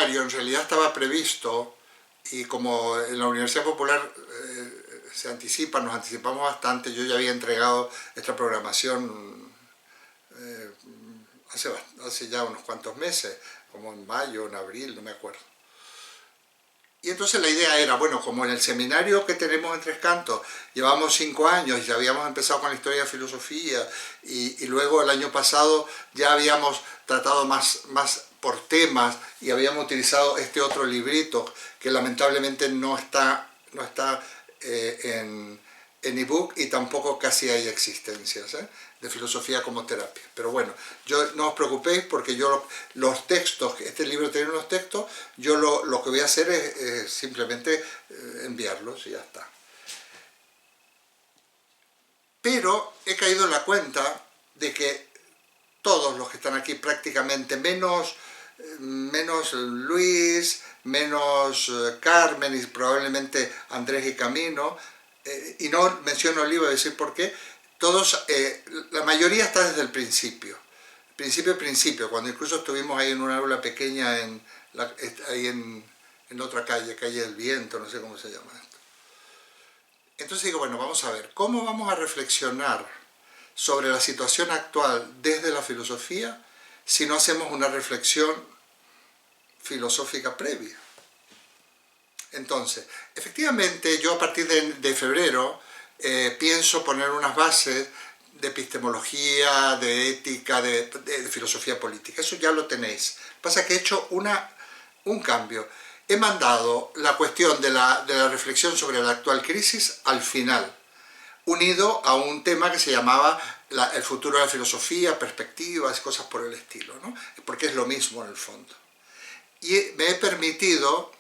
seminario en realidad estaba previsto, y como en la Universidad Popular nos anticipamos bastante, yo ya había entregado esta programación hace ya unos cuantos meses, como en mayo, en abril, no me acuerdo. Y entonces la idea era, bueno, como en el seminario que tenemos en Tres Cantos llevamos 5 años y ya habíamos empezado con la historia de filosofía y luego el año pasado ya habíamos tratado más por temas y habíamos utilizado este otro librito que lamentablemente no está en ebook y tampoco casi hay existencias de filosofía como terapia. Pero bueno, no os preocupéis porque yo los textos, este libro tiene unos textos, yo lo que voy a hacer es simplemente enviarlos y ya está. Pero he caído en la cuenta de que todos los que están aquí prácticamente, menos Luis, menos Carmen y probablemente Andrés y Camino, y no menciono el libro, decir por qué, todos, la mayoría está desde el principio, principio, cuando incluso estuvimos ahí en una aula pequeña ahí en otra calle del Viento, no sé cómo se llama esto. Entonces digo, bueno, vamos a ver, ¿cómo vamos a reflexionar sobre la situación actual desde la filosofía si no hacemos una reflexión filosófica previa? Entonces, efectivamente, yo a partir de febrero pienso poner unas bases de epistemología, de ética, de filosofía política. Eso ya lo tenéis. Pasa que he hecho un cambio. He mandado la cuestión de la reflexión sobre la actual crisis al final, unido a un tema que se llamaba el futuro de la filosofía, perspectivas, cosas por el estilo, ¿no? Porque es lo mismo en el fondo. Y me he permitido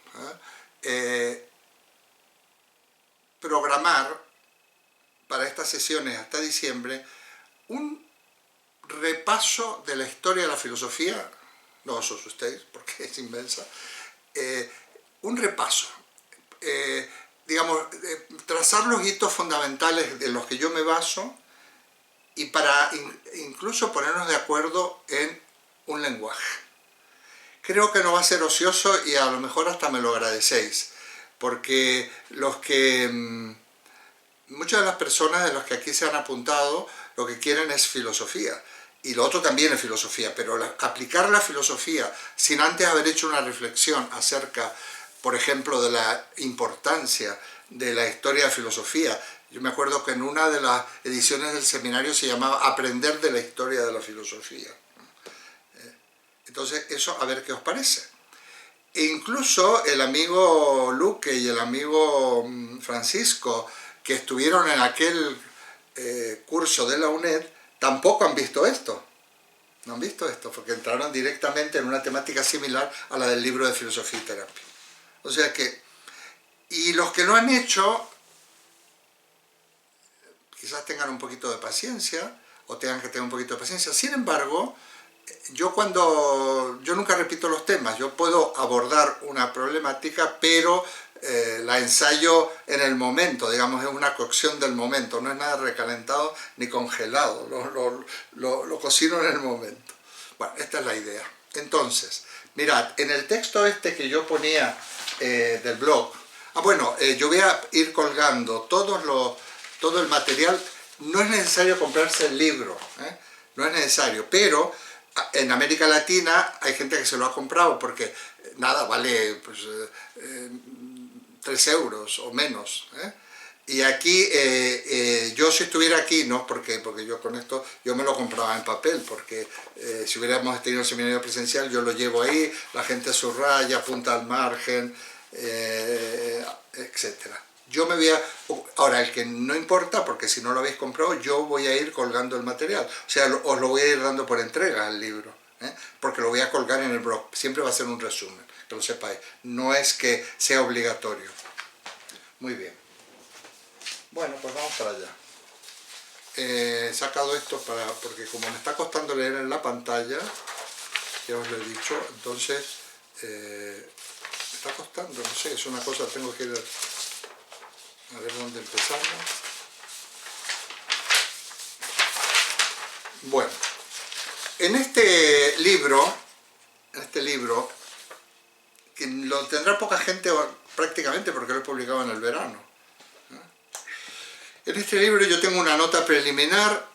programar para estas sesiones hasta diciembre un repaso de la historia de la filosofía, no os asustéis porque es inmensa, un repaso, digamos, trazar los hitos fundamentales de los que yo me baso y para incluso ponernos de acuerdo en un lenguaje. Creo que no va a ser ocioso y a lo mejor hasta me lo agradecéis, porque muchas de las personas de los que aquí se han apuntado lo que quieren es filosofía, y lo otro también es filosofía, pero aplicar la filosofía sin antes haber hecho una reflexión acerca, por ejemplo, de la importancia de la historia de la filosofía. Yo me acuerdo que en una de las ediciones del seminario se llamaba Aprender de la historia de la filosofía. Entonces, eso a ver qué os parece. E incluso el amigo Luque y el amigo Francisco, que estuvieron en aquel curso de la UNED, tampoco han visto esto. No han visto esto, porque entraron directamente en una temática similar a la del libro de Filosofía y Terapia. O sea que, y los que lo han hecho, quizás tengan un poquito de paciencia, o tengan que tener un poquito de paciencia. Sin embargo, yo nunca repito los temas, yo puedo abordar una problemática, pero la ensayo en el momento, digamos, es una cocción del momento, no es nada recalentado ni congelado, lo cocino en el momento. Bueno, esta es la idea. Entonces, mirad, en el texto este que yo ponía del blog, yo voy a ir colgando todo el material. No es necesario comprarse el libro, no es necesario, pero en América Latina hay gente que se lo ha comprado porque nada, vale pues, 3 euros o menos. Y aquí, yo si estuviera aquí, no, porque yo con esto, yo me lo compraba en papel, porque si hubiéramos tenido el seminario presencial, yo lo llevo ahí, la gente subraya, apunta al margen, etcétera. Yo me voy a... Ahora, el que no importa, porque si no lo habéis comprado, yo voy a ir colgando el material. O sea, os lo voy a ir dando por entrega al libro, porque lo voy a colgar en el blog. Siempre va a ser un resumen, que lo sepáis. No es que sea obligatorio. Muy bien. Bueno, pues vamos para allá. He sacado esto porque como me está costando leer en la pantalla, ya os lo he dicho, entonces me está costando, no sé, es una cosa, tengo que ir... A ver dónde empezamos. Bueno, en este libro lo tendrá poca gente prácticamente porque lo he publicado en el verano. En este libro yo tengo una nota preliminar,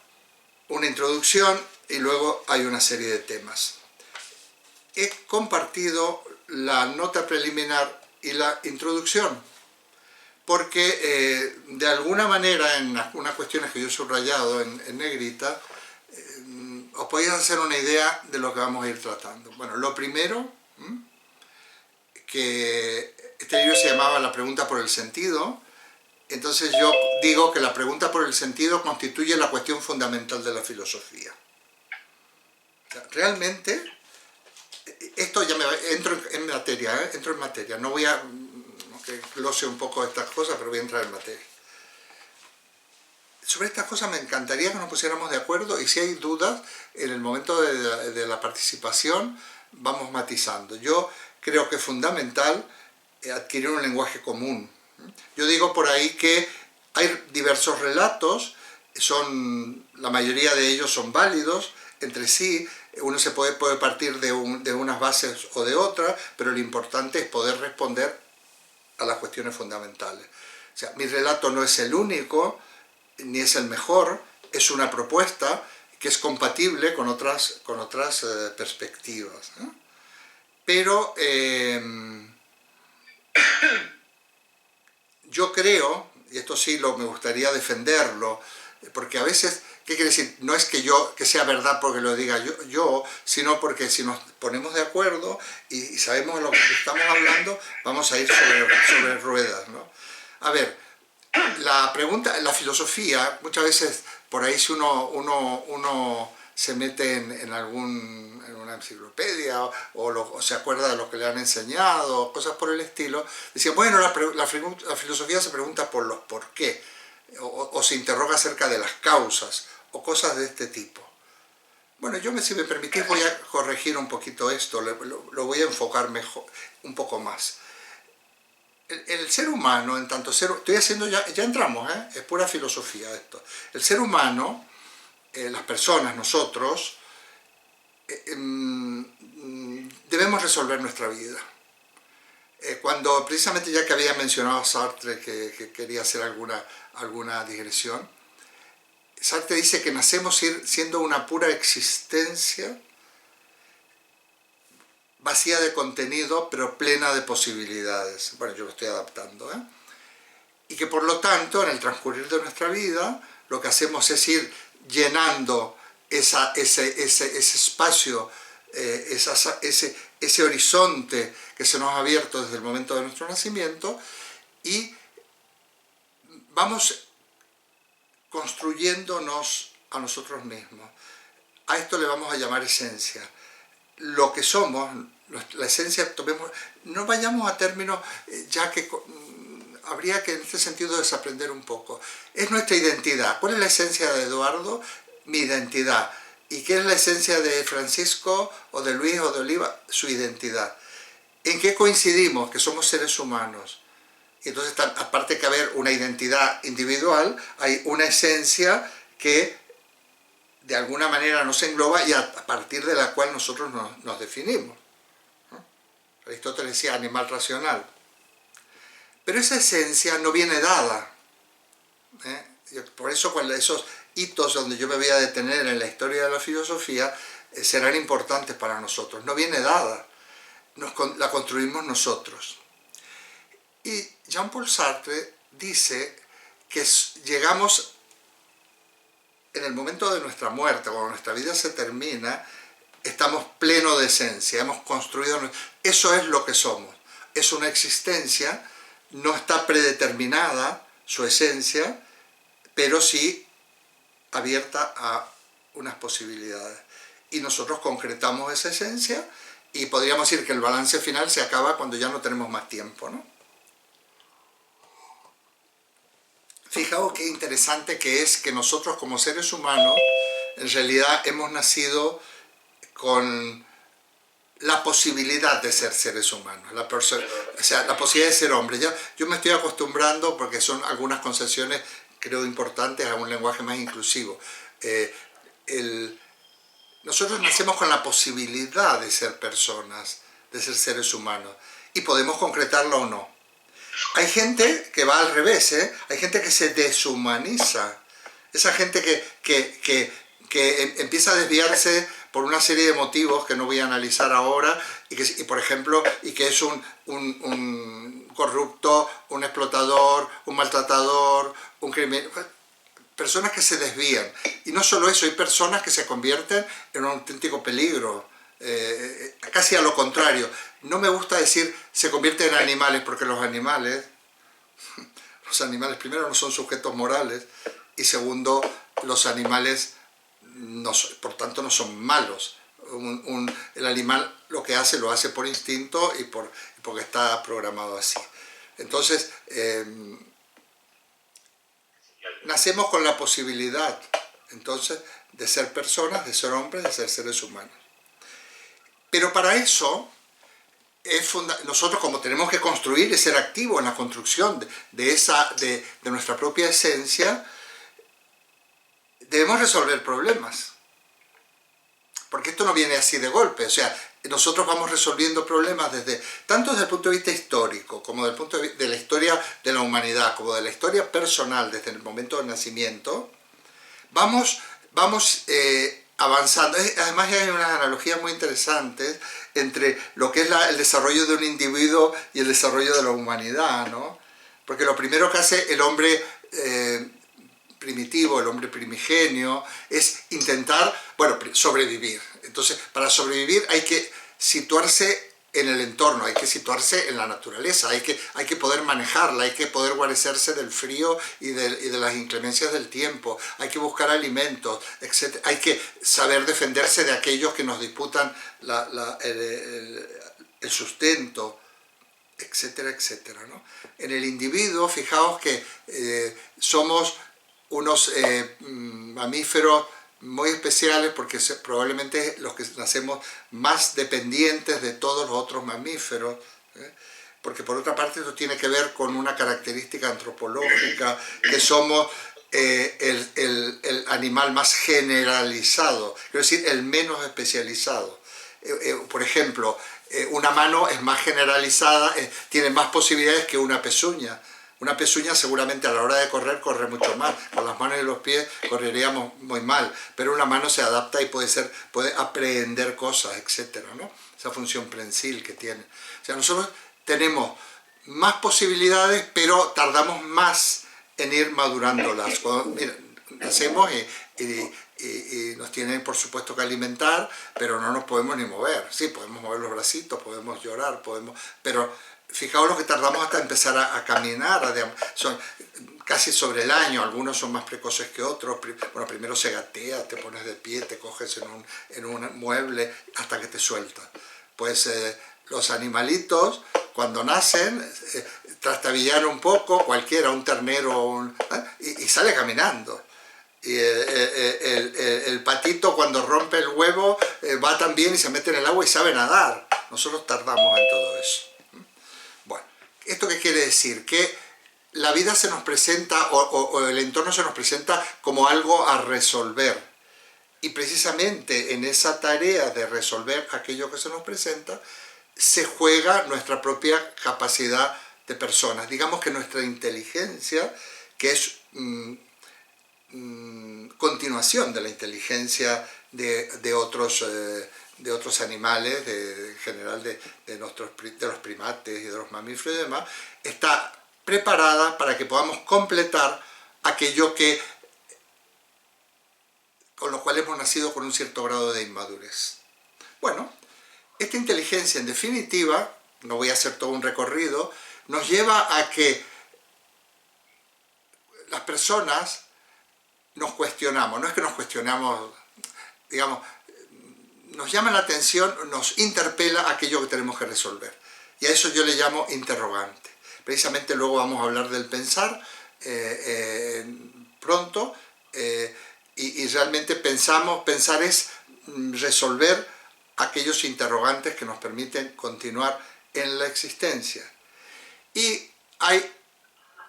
una introducción y luego hay una serie de temas. He compartido la nota preliminar y la introducción porque de alguna manera en algunas cuestiones que yo he subrayado en negrita os podéis hacer una idea de lo que vamos a ir tratando. Bueno, lo primero, que este libro se llamaba La pregunta por el sentido. Entonces yo digo que la pregunta por el sentido constituye la cuestión fundamental de la filosofía. O sea, realmente, esto ya entro en materia, no voy a que glose un poco estas cosas, pero voy a entrar en materia. Sobre estas cosas me encantaría que nos pusiéramos de acuerdo y si hay dudas, en el momento de la participación vamos matizando. Yo creo que es fundamental adquirir un lenguaje común. Yo digo por ahí que hay diversos relatos, la mayoría de ellos son válidos entre sí, uno se puede partir de unas bases o de otras, pero lo importante es poder responder a las cuestiones fundamentales. O sea, mi relato no es el único, ni es el mejor, es una propuesta que es compatible con otras perspectivas, ¿no? Pero yo creo, y esto sí me gustaría defenderlo, porque a veces, ¿qué quiere decir? No es que sea verdad porque lo diga yo, sino porque si nos ponemos de acuerdo y sabemos de lo que estamos hablando, vamos a ir sobre ruedas, ¿no? A ver, la filosofía, muchas veces por ahí si uno se mete en una enciclopedia o se acuerda de lo que le han enseñado, cosas por el estilo, decía, bueno, la filosofía se pregunta por los por qué, o se interroga acerca de las causas, o cosas de este tipo. Bueno, si me permitís voy a corregir un poquito esto, lo voy a enfocar mejor, un poco más. El ser humano, en tanto ser... Estoy haciendo ya entramos, es pura filosofía esto. El ser humano, las personas, nosotros, debemos resolver nuestra vida. Cuando, precisamente ya que había mencionado a Sartre que quería hacer alguna digresión, Sartre dice que nacemos siendo una pura existencia vacía de contenido, pero plena de posibilidades. Bueno, yo lo estoy adaptando, Y que por lo tanto, en el transcurrir de nuestra vida, lo que hacemos es ir llenando ese espacio, ese horizonte que se nos ha abierto desde el momento de nuestro nacimiento y vamos construyéndonos a nosotros mismos. A esto le vamos a llamar esencia. Lo que somos, la esencia, no vayamos a términos ya que habría que en este sentido desaprender un poco. Es nuestra identidad. ¿Cuál es la esencia de Eduardo? Mi identidad. ¿Y qué es la esencia de Francisco o de Luis o de Oliva? Su identidad. ¿En qué coincidimos? Que somos seres humanos. Y entonces, aparte que haber una identidad individual, hay una esencia que de alguna manera nos engloba y a partir de la cual nosotros nos definimos, ¿no? Aristóteles decía animal racional. Pero esa esencia no viene dada. Por eso esos hitos donde yo me voy a detener en la historia de la filosofía serán importantes para nosotros. No viene dada, la construimos nosotros. Y Jean-Paul Sartre dice que llegamos en el momento de nuestra muerte, cuando nuestra vida se termina, estamos plenos de esencia, hemos construido... Eso es lo que somos. Es una existencia, no está predeterminada su esencia, pero sí abierta a unas posibilidades. Y nosotros concretamos esa esencia y podríamos decir que el balance final se acaba cuando ya no tenemos más tiempo, ¿no? Fijaos qué interesante que es que nosotros como seres humanos en realidad hemos nacido con la posibilidad de ser seres humanos, la posibilidad de ser hombres. Yo me estoy acostumbrando, porque son algunas concesiones creo importantes, a un lenguaje más inclusivo. Nosotros nacemos con la posibilidad de ser personas, de ser seres humanos. y podemos concretarla o no. Hay gente que va al revés, ¿eh? Hay gente que se deshumaniza. Esa gente que empieza a desviarse por una serie de motivos que no voy a analizar ahora y por ejemplo, y que es un corrupto, un explotador, un maltratador, un criminal. Personas que se desvían. Y no solo eso, hay personas que se convierten en un auténtico peligro. Casi a lo contrario. No me gusta decir se convierten en animales, porque los animales primero no son sujetos morales y segundo, los animales por tanto no son malos. El animal lo que hace, lo hace por instinto y porque está programado así. Entonces, nacemos con la posibilidad, entonces, de ser personas, de ser hombres, de ser seres humanos. Pero para eso, nosotros como tenemos que construir y ser activos en la construcción de nuestra propia esencia, debemos resolver problemas. Porque esto no viene así de golpe, o sea, nosotros vamos resolviendo problemas tanto desde el punto de vista histórico, como desde el punto de la historia de la humanidad, como de la historia personal desde el momento del nacimiento, vamos avanzando. Además hay unas analogías muy interesantes entre lo que es el desarrollo de un individuo y el desarrollo de la humanidad, ¿no? Porque lo primero que hace el hombre primitivo, el hombre primigenio, es intentar, bueno, sobrevivir. Entonces, para sobrevivir hay que situarse en el entorno, hay que situarse en la naturaleza, hay que poder manejarla, hay que poder guarecerse del frío y de las inclemencias del tiempo, hay que buscar alimentos, etc. Hay que saber defenderse de aquellos que nos disputan el sustento, etcétera, etcétera, ¿no? En el individuo, fijaos que somos unos mamíferos muy especiales porque probablemente los que nacemos más dependientes de todos los otros mamíferos, porque por otra parte esto tiene que ver con una característica antropológica, que somos el animal más generalizado, quiero decir, el menos especializado. Por ejemplo, una mano es más generalizada, tiene más posibilidades que una pezuña. Una pezuña seguramente a la hora de correr corre mucho más, con las manos y los pies correríamos muy mal, pero una mano se adapta y puede aprehender cosas, etc., ¿no? Esa función prensil que tiene. O sea, nosotros tenemos más posibilidades, pero tardamos más en ir madurándolas. Mira, nacemos y nos tienen por supuesto que alimentar, pero no nos podemos ni mover. Sí, podemos mover los bracitos, podemos llorar, pero fijaos lo que tardamos hasta empezar a caminar, son casi sobre el año, algunos son más precoces que otros. Bueno, primero se gatea, te pones de pie, te coges en un mueble hasta que te sueltan. Pues los animalitos, cuando nacen, trastabillan un poco, cualquiera, un ternero, y sale caminando. Y el patito cuando rompe el huevo va también y se mete en el agua y sabe nadar. Nosotros tardamos en todo eso. Bueno, ¿esto qué quiere decir? Que la vida se nos presenta o el entorno se nos presenta como algo a resolver. Y precisamente en esa tarea de resolver aquello que se nos presenta, se juega nuestra propia capacidad de personas. Digamos que nuestra inteligencia, que es continuación de la inteligencia de otros animales, en general de los primates y de los mamíferos y demás, está preparada para que podamos completar aquello con lo cual hemos nacido con un cierto grado de inmadurez. Bueno, esta inteligencia, en definitiva, no voy a hacer todo un recorrido, nos lleva a que las personas nos cuestionamos, no es que nos cuestionamos, digamos, nos llama la atención, nos interpela aquello que tenemos que resolver. Y a eso yo le llamo interrogante. Precisamente luego vamos a hablar del pensar pronto, y realmente pensar es resolver aquellos interrogantes que nos permiten continuar en la existencia. Y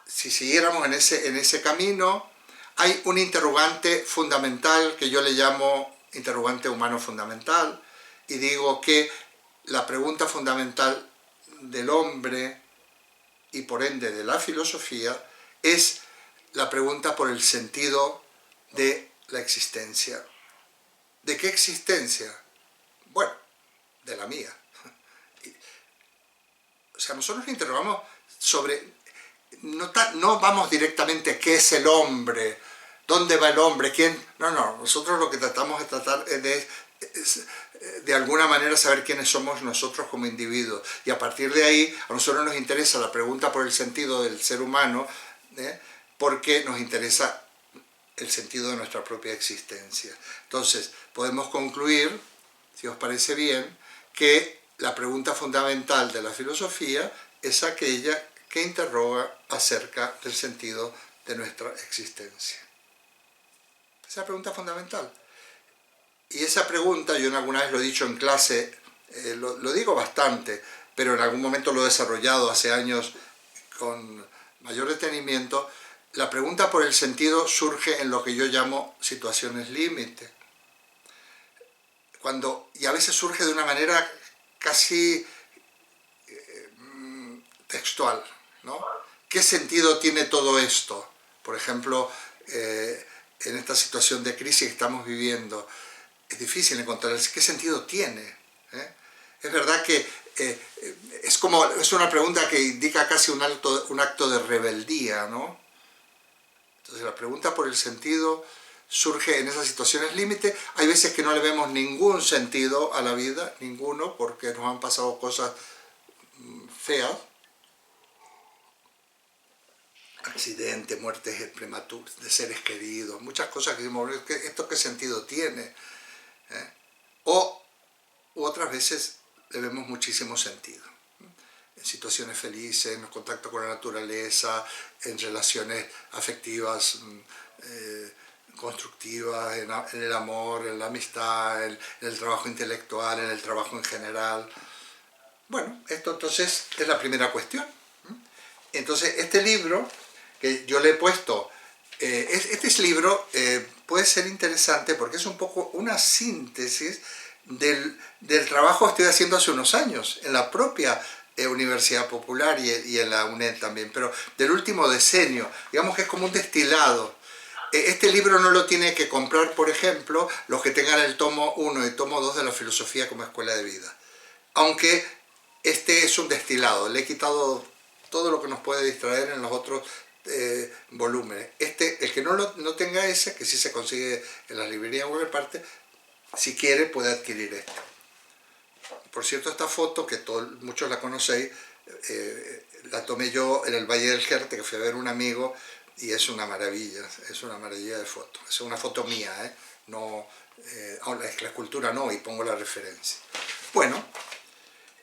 si siguiéramos en ese camino, hay un interrogante fundamental que yo le llamo interrogante humano fundamental, y digo que la pregunta fundamental del hombre y por ende de la filosofía es la pregunta por el sentido de la existencia. ¿De qué existencia? Bueno, de la mía. O sea, nosotros nos interrogamos sobre... No vamos directamente qué es el hombre, dónde va el hombre, quién... No, nosotros lo que tratamos de tratar de alguna manera saber quiénes somos nosotros como individuos. Y a partir de ahí, a nosotros nos interesa la pregunta por el sentido del ser humano, porque nos interesa el sentido de nuestra propia existencia. Entonces, podemos concluir, si os parece bien, que la pregunta fundamental de la filosofía es aquella que interroga acerca del sentido de nuestra existencia. Esa es la pregunta fundamental. Y esa pregunta, yo alguna vez lo he dicho en clase, lo digo bastante, pero en algún momento lo he desarrollado hace años con mayor detenimiento. La pregunta por el sentido surge en lo que yo llamo situaciones límite. Y a veces surge de una manera casi textual, ¿no? ¿Qué sentido tiene todo esto? Por ejemplo, en esta situación de crisis que estamos viviendo, es difícil encontrar qué sentido tiene. Es verdad que es una pregunta que indica casi un acto de rebeldía, ¿no? Entonces la pregunta por el sentido surge en esas situaciones límite. Hay veces que no le vemos ningún sentido a la vida, ninguno, porque nos han pasado cosas feas. Accidentes, muertes prematuras de seres queridos, muchas cosas que decimos, ¿esto qué sentido tiene? U otras veces le vemos muchísimo sentido. En situaciones felices, en contacto con la naturaleza, en relaciones afectivas constructivas, en el amor, en la amistad, en el trabajo intelectual, en el trabajo en general. Bueno, esto entonces es la primera cuestión. Entonces este libro que yo le he puesto, este libro puede ser interesante porque es un poco una síntesis del trabajo que estoy haciendo hace unos años en la propia Universidad Popular y en la UNED también, pero del último decenio. Digamos que es como un destilado. Este libro no lo tiene que comprar, por ejemplo, los que tengan el tomo 1 y tomo 2 de la filosofía como escuela de vida. Aunque este es un destilado, le he quitado todo lo que nos puede distraer en los otros volúmenes. El que no tenga ese, que sí se consigue en las librerías web parte, si quiere puede adquirir este. Por cierto, esta foto, que muchos la conocéis, la tomé yo en el Valle del Jerte, que fui a ver un amigo, y es una maravilla de foto. Es una foto mía, no, la escultura no, y pongo la referencia. Bueno,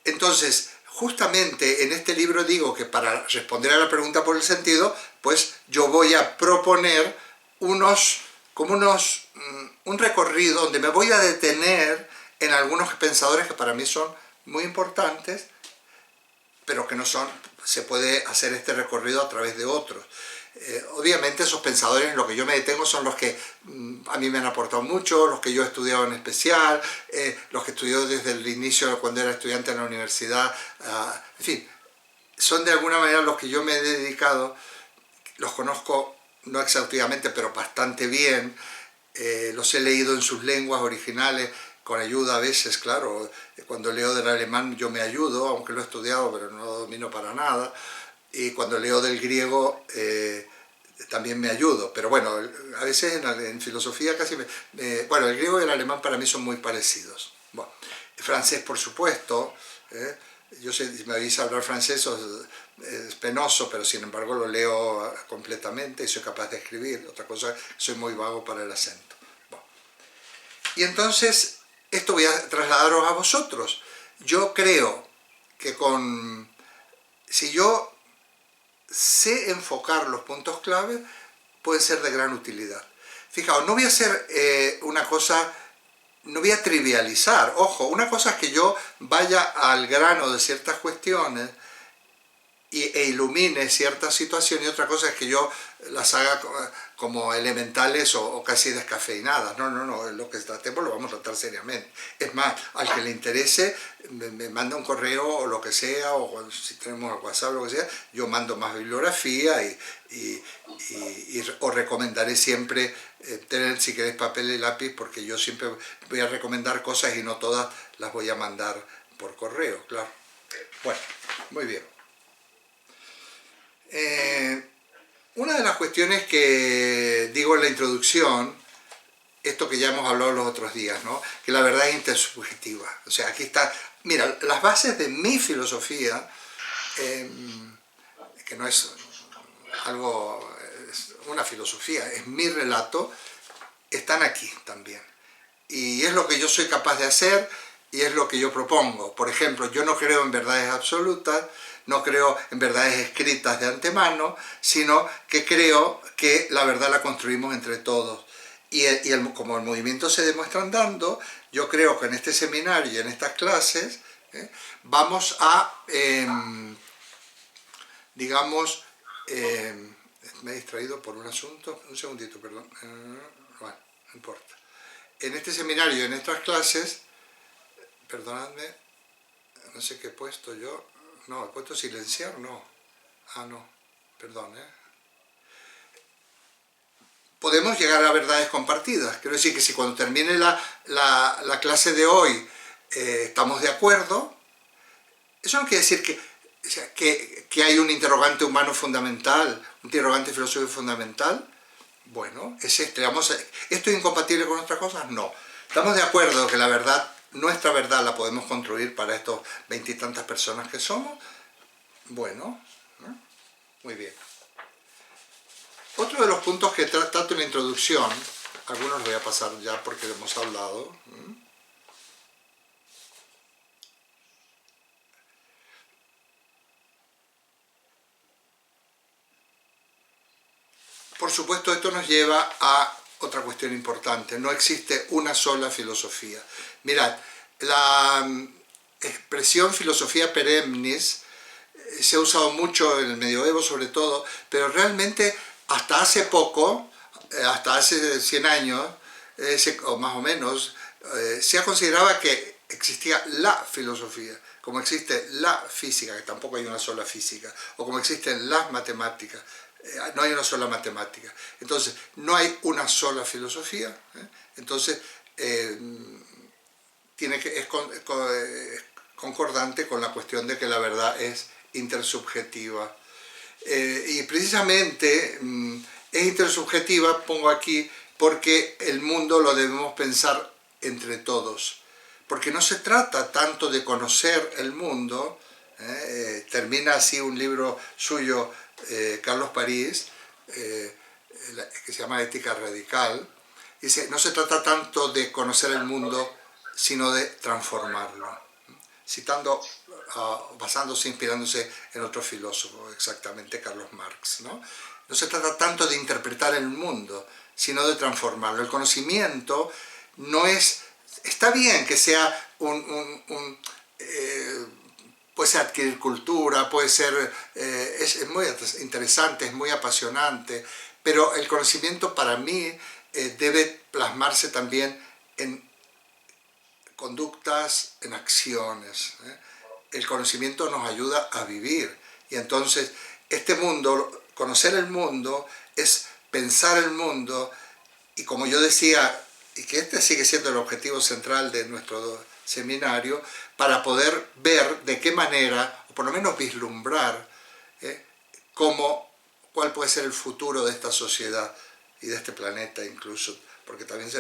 entonces, justamente en este libro digo que para responder a la pregunta por el sentido, pues yo voy a proponer un recorrido donde me voy a detener en algunos pensadores que para mí son muy importantes, pero que no son, se puede hacer este recorrido a través de otros. Obviamente esos pensadores en los que yo me detengo son los que a mí me han aportado mucho, los que yo he estudiado en especial, los que estudié desde el inicio cuando era estudiante en la universidad, en fin, son de alguna manera los que yo me he dedicado, los conozco no exhaustivamente pero bastante bien, los he leído en sus lenguas originales, con ayuda a veces, claro, cuando leo del alemán yo me ayudo, aunque lo he estudiado pero no lo domino para nada, y cuando leo del griego también me ayudo, pero bueno, a veces en filosofía casi bueno, el griego y el alemán para mí son muy parecidos. Bueno, el francés por supuesto, yo sé, si me avisa hablar francés es penoso, pero sin embargo lo leo completamente y soy capaz de escribir, otra cosa, soy muy vago para el acento. Bueno. Y entonces, esto voy a trasladaros a vosotros. Yo creo que si yo sé enfocar los puntos clave, puede ser de gran utilidad. Fijaos, no voy a hacer una cosa, no voy a trivializar, ojo, una cosa es que yo vaya al grano de ciertas cuestiones e ilumine cierta situación, y otra cosa es que yo las haga como elementales o casi descafeinadas. No, no, no, lo que tratemos lo vamos a tratar seriamente. Es más, al que le interese, me manda un correo o lo que sea, o si tenemos WhatsApp o lo que sea, yo mando más bibliografía os recomendaré siempre tener, si queréis, papel y lápiz, porque yo siempre voy a recomendar cosas y no todas las voy a mandar por correo, claro. Bueno, muy bien. Una de las cuestiones que digo en la introducción, esto que ya hemos hablado los otros días, ¿no? Que la verdad es intersubjetiva. O sea, aquí está, mira, las bases de mi filosofía, que no es algo, es una filosofía, es mi relato, están aquí también. Y es lo que yo soy capaz de hacer y es lo que yo propongo. Por ejemplo, yo no creo en verdades absolutas, no creo en verdades escritas de antemano, sino que creo que la verdad la construimos entre todos. Como el movimiento se demuestra andando, yo creo que en este seminario y en estas clases vamos a, digamos, me he distraído por un asunto, un segundito, perdón, bueno, no importa. En este seminario y en estas clases, perdonadme, no sé qué he puesto yo, no, he puesto silenciar, no, no, perdón, podemos llegar a verdades compartidas. Quiero decir que si cuando termine la clase de hoy estamos de acuerdo, eso no quiere decir que hay un interrogante humano fundamental, un interrogante filosófico fundamental. Bueno, es este. ¿Esto es incompatible con otras cosas? No. Estamos de acuerdo que la verdad, nuestra verdad, la podemos construir para estos 20 y tantas personas que somos. Bueno, ¿no? Muy bien. Otro de los puntos que trato en la introducción, algunos voy a pasar ya porque hemos hablado. Por supuesto, esto nos lleva a otra cuestión importante. No existe una sola filosofía. Mirad, la expresión filosofía perennis se ha usado mucho en el medioevo sobre todo, pero realmente hasta hace poco, hasta hace 100 años, o más o menos, se consideraba que existía la filosofía, como existe la física, que tampoco hay una sola física, o como existen las matemáticas, no hay una sola matemática. Entonces, no hay una sola filosofía, entonces es concordante con la cuestión de que la verdad es intersubjetiva. Y precisamente es intersubjetiva, pongo aquí, porque el mundo lo debemos pensar entre todos. Porque no se trata tanto de conocer el mundo, termina así un libro suyo, Carlos París, que se llama Ética Radical, dice, no se trata tanto de conocer el mundo, sino de transformarlo. Citando, basándose, inspirándose en otro filósofo, exactamente Carlos Marx, ¿no? No se trata tanto de interpretar el mundo, sino de transformarlo. El conocimiento no es... Está bien que sea puede ser adquirir cultura, puede ser... es muy interesante, es muy apasionante, pero el conocimiento para mí debe plasmarse también en conductas, en acciones. El conocimiento nos ayuda a vivir y entonces este mundo, conocer el mundo es pensar el mundo y como yo decía, y que este sigue siendo el objetivo central de nuestro seminario, para poder ver de qué manera, o por lo menos vislumbrar, cuál puede ser el futuro de esta sociedad y de este planeta incluso, porque también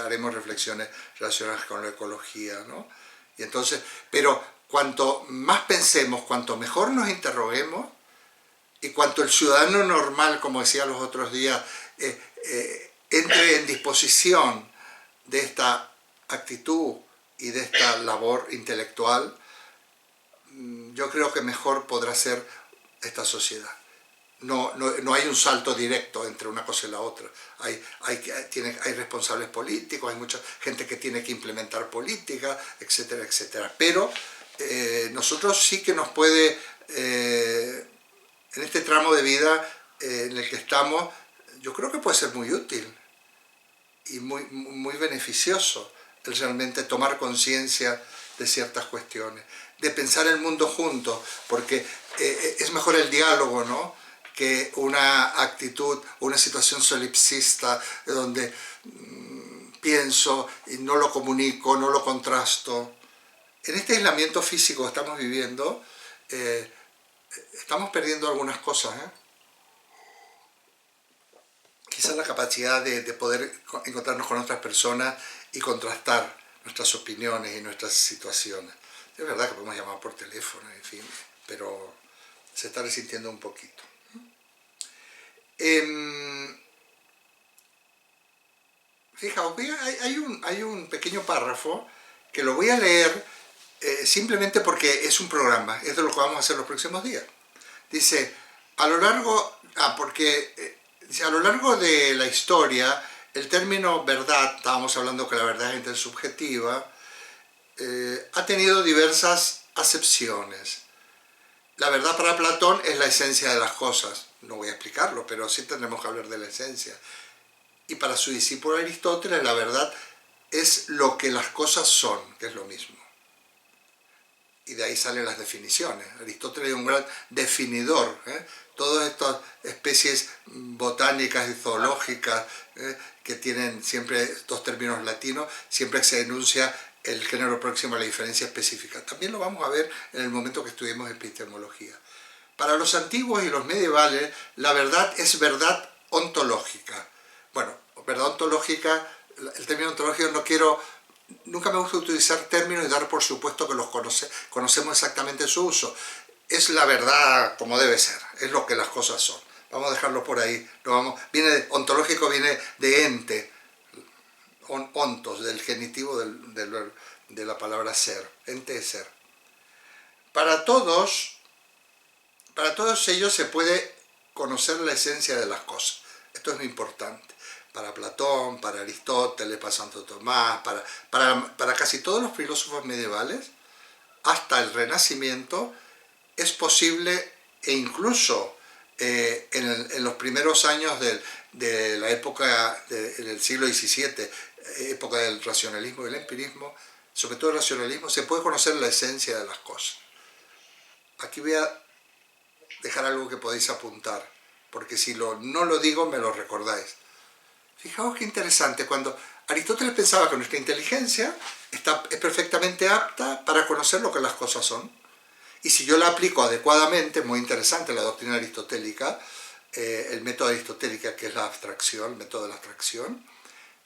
haremos reflexiones relacionadas con la ecología, ¿no? Y entonces, pero cuanto más pensemos, cuanto mejor nos interroguemos, y cuanto el ciudadano normal, como decía los otros días, entre en disposición de esta actitud y de esta labor intelectual, yo creo que mejor podrá ser esta sociedad. No hay un salto directo entre una cosa y la otra. Hay responsables políticos, hay mucha gente que tiene que implementar política, etcétera, etcétera. Pero nosotros sí que nos puede en este tramo de vida en el que estamos, yo creo que puede ser muy útil y muy beneficioso el realmente tomar conciencia de ciertas cuestiones, de pensar el mundo juntos, porque es mejor el diálogo, ¿no?, que una actitud, una situación solipsista donde pienso y no lo comunico, no lo contrasto. En este aislamiento físico que estamos viviendo, estamos perdiendo algunas cosas, Quizás la capacidad de poder encontrarnos con otras personas y contrastar nuestras opiniones y nuestras situaciones. Es verdad que podemos llamar por teléfono, en fin, pero se está resintiendo un poquito. Fijaos, hay un pequeño párrafo que lo voy a leer simplemente porque es un programa, es de lo que vamos a hacer los próximos días. Dice, a lo largo de la historia, el término verdad, estábamos hablando que la verdad es intersubjetiva, ha tenido diversas acepciones. La verdad para Platón es la esencia de las cosas. No voy a explicarlo, pero sí tendremos que hablar de la esencia. Y para su discípulo Aristóteles, la verdad es lo que las cosas son, que es lo mismo. Y de ahí salen las definiciones. Aristóteles es un gran definidor. Todas estas especies botánicas y zoológicas que tienen siempre estos términos latinos, siempre se enuncia el género próximo a la diferencia específica. También lo vamos a ver en el momento que estudiemos epistemología. Para los antiguos y los medievales, la verdad es verdad ontológica. Bueno, verdad ontológica, el término ontológico nunca me gusta utilizar términos y dar por supuesto que los conocemos exactamente su uso. Es la verdad como debe ser, es lo que las cosas son. Vamos a dejarlo por ahí. Ontológico viene de ente, ontos, del genitivo de la palabra ser. Ente es ser. Para todos ellos se puede conocer la esencia de las cosas. Esto es muy importante. Para Platón, para Aristóteles, para Santo Tomás, para casi todos los filósofos medievales, hasta el Renacimiento, es posible, e incluso en los primeros años de la época del siglo XVII, época del racionalismo y del empirismo, sobre todo el racionalismo, se puede conocer la esencia de las cosas. Aquí voy a dejar algo que podéis apuntar, porque si no lo digo, me lo recordáis. Fijaos qué interesante, cuando Aristóteles pensaba que nuestra inteligencia es perfectamente apta para conocer lo que las cosas son, y si yo la aplico adecuadamente, muy interesante la doctrina aristotélica, el método aristotélico que es la abstracción, el método de la abstracción,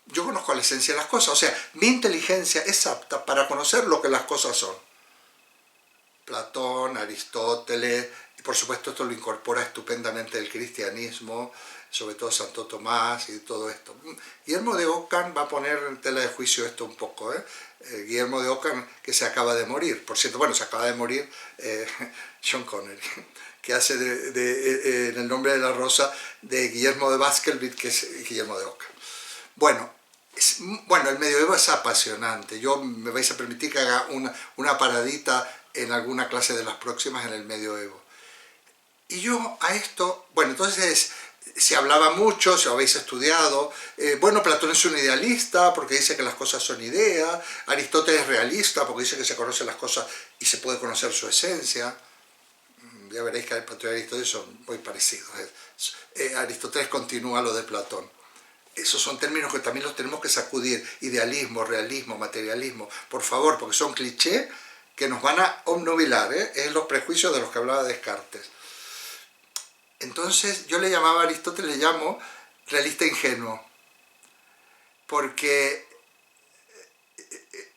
yo conozco la esencia de las cosas, o sea, mi inteligencia es apta para conocer lo que las cosas son. Platón, Aristóteles, y por supuesto esto lo incorpora estupendamente el cristianismo, sobre todo Santo Tomás y todo esto. Guillermo de Ockham va a poner en tela de juicio esto un poco, Guillermo de Ockham, que se acaba de morir, por cierto, bueno, se acaba de morir Sean Connery, que hace en El nombre de la rosa de Guillermo de Baskerville, que es Guillermo de Ockham. Bueno, el medioevo es apasionante. Me vais a permitir que haga una paradita en alguna clase de las próximas en el medioevo. Y yo a esto, bueno, entonces se hablaba mucho, si lo habéis estudiado, Platón es un idealista porque dice que las cosas son ideas, Aristóteles es realista porque dice que se conocen las cosas y se puede conocer su esencia. Ya veréis que Platón y Aristóteles son muy parecidos. Aristóteles continúa lo de Platón. Esos son términos que también los tenemos que sacudir, idealismo, realismo, materialismo, por favor, porque son clichés que nos van a obnubilar, es los prejuicios de los que hablaba Descartes. Entonces yo le llamaba a Aristóteles, le llamo realista ingenuo, porque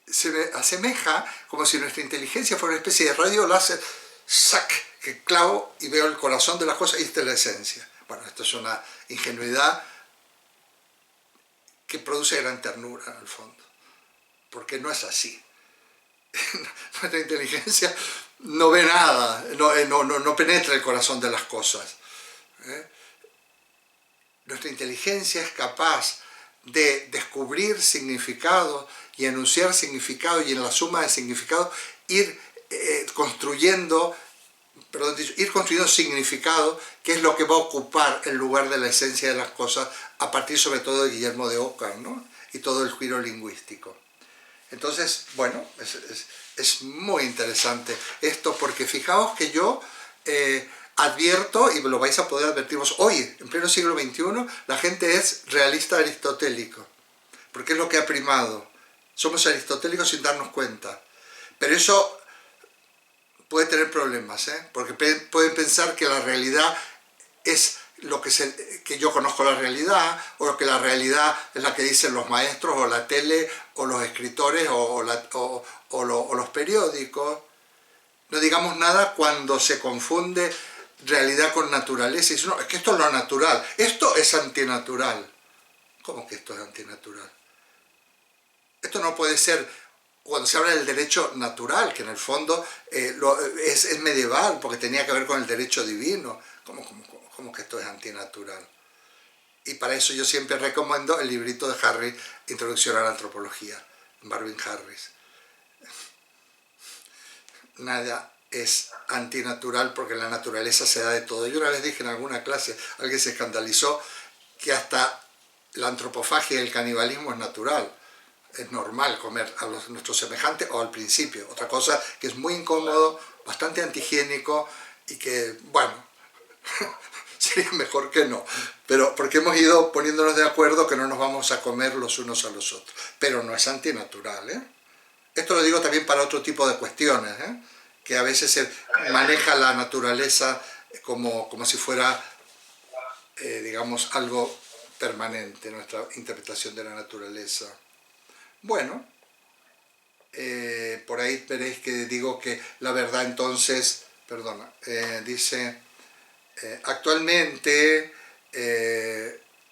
se me asemeja como si nuestra inteligencia fuera una especie de radio láser, ¡sac!, que clavo y veo el corazón de las cosas y esta es la esencia. Bueno, esto es una ingenuidad que produce gran ternura en el fondo, porque no es así. Nuestra inteligencia no ve nada, no penetra el corazón de las cosas. Nuestra inteligencia es capaz de descubrir significado y enunciar significado y en la suma de significado ir construyendo ir construyendo significado, que es lo que va a ocupar el lugar de la esencia de las cosas, a partir sobre todo de Guillermo de Ockham, ¿no? Y todo el giro lingüístico. Entonces, bueno, es muy interesante esto, porque fijaos que yo advierto, y lo vais a poder advertirnos hoy, en pleno siglo XXI, la gente es realista aristotélico, porque es lo que ha primado. Somos aristotélicos sin darnos cuenta. Pero eso puede tener problemas, porque pueden pensar que la realidad es lo que yo conozco la realidad, o que la realidad es la que dicen los maestros, o la tele, o los escritores, o los periódicos. No digamos nada cuando se confunde realidad con naturaleza y dice, no, es que esto es lo natural, esto es antinatural. ¿Cómo que esto es antinatural? Esto no puede ser, cuando se habla del derecho natural, que en el fondo es medieval, porque tenía que ver con el derecho divino. ¿Cómo que esto es antinatural? Y para eso yo siempre recomiendo el librito de Harris, Introducción a la Antropología, Marvin Harris. Nada es antinatural porque la naturaleza se da de todo. Yo una vez dije en alguna clase, alguien se escandalizó, que hasta la antropofagia y el canibalismo es natural. Es normal comer a nuestros semejantes, o al principio. Otra cosa que es muy incómodo, bastante antihigiénico y que, bueno, sería mejor que no. Pero porque hemos ido poniéndonos de acuerdo que no nos vamos a comer los unos a los otros. Pero no es antinatural, ¿eh? Esto lo digo también para otro tipo de cuestiones, que a veces se maneja la naturaleza como si fuera, digamos, algo permanente, nuestra interpretación de la naturaleza. Bueno, por ahí veréis que digo que la verdad entonces, perdona, dice, actualmente,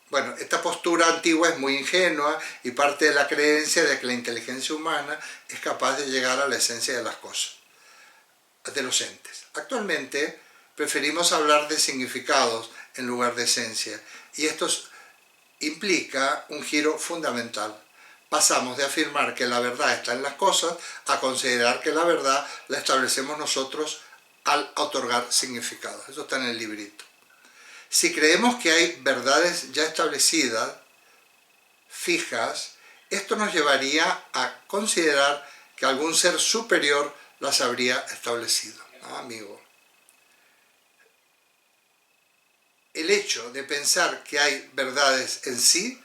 bueno, esta postura antigua es muy ingenua y parte de la creencia de que la inteligencia humana es capaz de llegar a la esencia de las cosas, de los entes. Actualmente preferimos hablar de significados en lugar de esencia, y esto implica un giro fundamental. Pasamos de afirmar que la verdad está en las cosas a considerar que la verdad la establecemos nosotros al otorgar significados. Eso está en el librito. Si creemos que hay verdades ya establecidas, fijas, esto nos llevaría a considerar que algún ser superior las habría establecido. ¿Ah, amigo? El hecho de pensar que hay verdades en sí,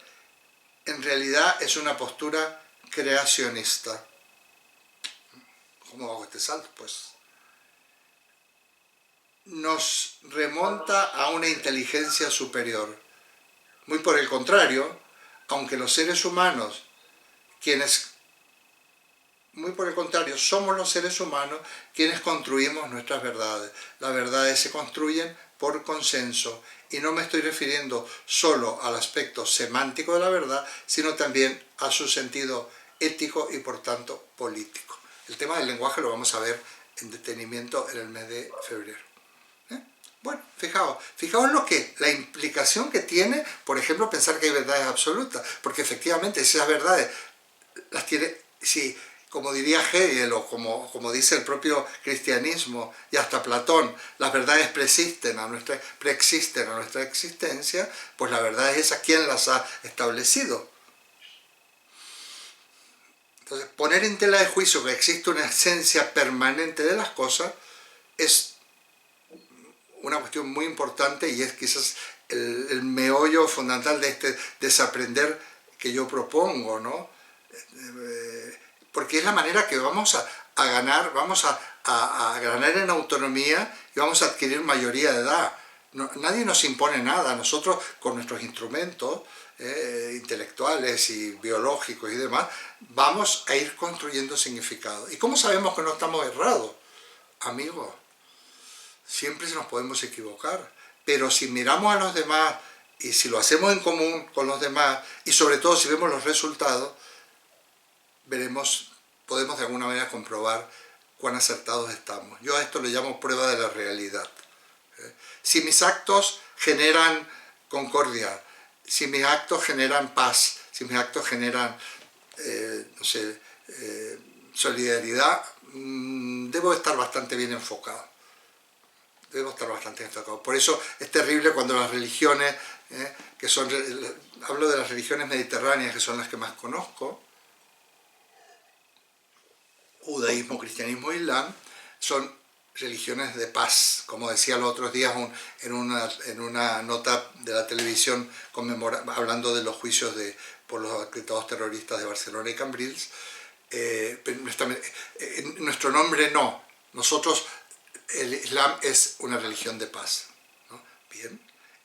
en realidad es una postura creacionista. ¿Cómo hago este salto? Pues nos remonta a una inteligencia superior. Muy por el contrario, aunque los seres humanos, muy por el contrario, somos los seres humanos quienes construimos nuestras verdades. Las verdades se construyen por consenso, y no me estoy refiriendo solo al aspecto semántico de la verdad, sino también a su sentido ético y por tanto político. El tema del lenguaje lo vamos a ver en detenimiento en el mes de febrero. Bueno, fijaos la implicación que tiene, por ejemplo, pensar que hay verdades absolutas, porque efectivamente esas verdades las tiene, si, como diría Hegel, o como dice el propio cristianismo y hasta Platón, las verdades preexisten a nuestra existencia, pues la verdad es esa, ¿quién las ha establecido? Entonces, poner en tela de juicio que existe una esencia permanente de las cosas es una cuestión muy importante, y es quizás el meollo fundamental de este desaprender que yo propongo, ¿no? Porque es la manera que vamos a ganar, vamos a ganar en autonomía y vamos a adquirir mayoría de edad. Nadie nos impone nada, nosotros con nuestros instrumentos intelectuales y biológicos y demás, vamos a ir construyendo significado. ¿Y cómo sabemos que no estamos errados? Amigos, siempre nos podemos equivocar, pero si miramos a los demás y si lo hacemos en común con los demás, y sobre todo si vemos los resultados, podemos de alguna manera comprobar cuán acertados estamos. Yo a esto le llamo prueba de la realidad. Si mis actos generan concordia, si mis actos generan paz, si mis actos generan, no sé, solidaridad, debo estar bastante bien enfocado. Debemos estar bastante enfocados. Por eso es terrible cuando las religiones, hablo de las religiones mediterráneas, que son las que más conozco, judaísmo, cristianismo, islam, son religiones de paz. Como decía los otros días en una nota de la televisión hablando de los juicios por los atentados terroristas de Barcelona y Cambrils, nuestro nombre no. Nosotros, el Islam es una religión de paz, ¿no? Bien,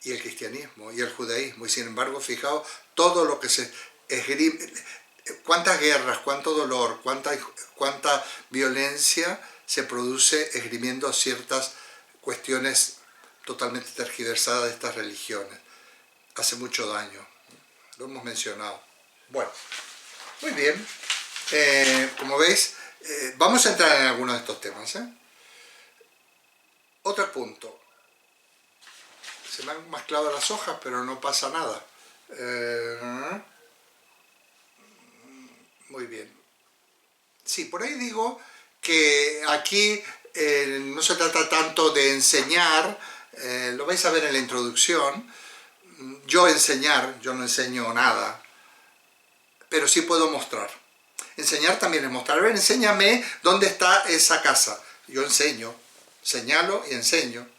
y el cristianismo y el judaísmo, y sin embargo, fijaos, todo lo que se esgrime, cuántas guerras, cuánto dolor, cuánta violencia se produce esgrimiendo ciertas cuestiones totalmente tergiversadas de estas religiones. Hace mucho daño, lo hemos mencionado. Bueno, muy bien, como veis, vamos a entrar en algunos de estos temas, Otro punto. Se me han mezclado las hojas, pero no pasa nada. Muy bien. Sí, por ahí digo que aquí no se trata tanto de enseñar, lo vais a ver en la introducción. Yo no enseño nada, pero sí puedo mostrar. Enseñar también es mostrar. A ver, enséñame dónde está esa casa. Yo enseño, señalo y enseño.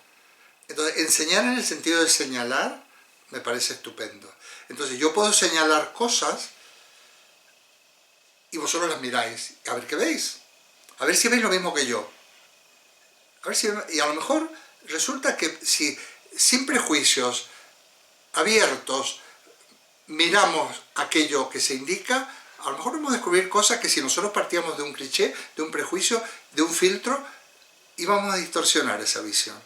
Entonces, enseñar en el sentido de señalar me parece estupendo. Entonces, yo puedo señalar cosas y vosotros las miráis. A ver qué veis. A ver si veis lo mismo que yo. Y a lo mejor resulta que si sin prejuicios, abiertos, miramos aquello que se indica, a lo mejor vamos a descubrir cosas que si nosotros partíamos de un cliché, de un prejuicio, de un filtro, íbamos a distorsionar esa visión.